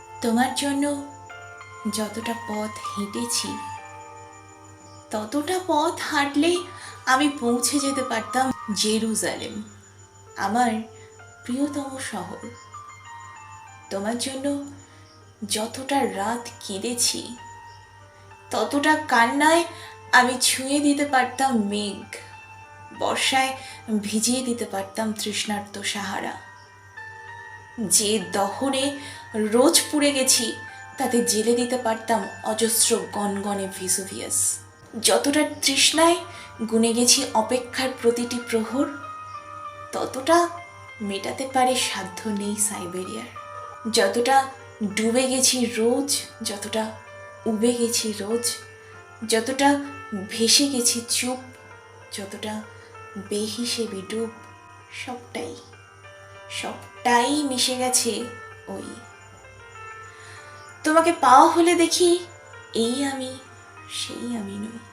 তোমার জন্য যতটা পথ হেঁটেছি, ততটা পথ হাঁটলে আমি পৌঁছে যেতে পারতাম জেরুজালেম, আমার প্রিয়তম শহর। তোমার জন্য যতটা রাত কেঁদেছি, ততটা কান্নায় আমি ছুঁয়ে দিতে পারতাম মেঘ, বর্ষায় ভিজিয়ে দিতে পারতাম তৃষ্ণার্ত সাহারা। যে দহনে রোজ পুড়ে গেছি, তাতে জেলে দিতে পারতাম অজস্র গনগনে ভিসুভিয়াস। যতটা তৃষ্ণায় গুনে গেছি অপেক্ষার প্রতিটি প্রহর, ততটা মেটাতে পারে সাধ্য নেই সাইবেরিয়ার। যতটা ডুবে গেছি রোজ, যতটা উবে গেছি রোজ, যতটা ভেসে গেছি চুপ, যতটা বেহিসেবি ডুব, সবটাই সবটাই মিশে গেছে ওই। তোমাকে পাওয়া হলে দেখি এই আমি সেই আমি নই।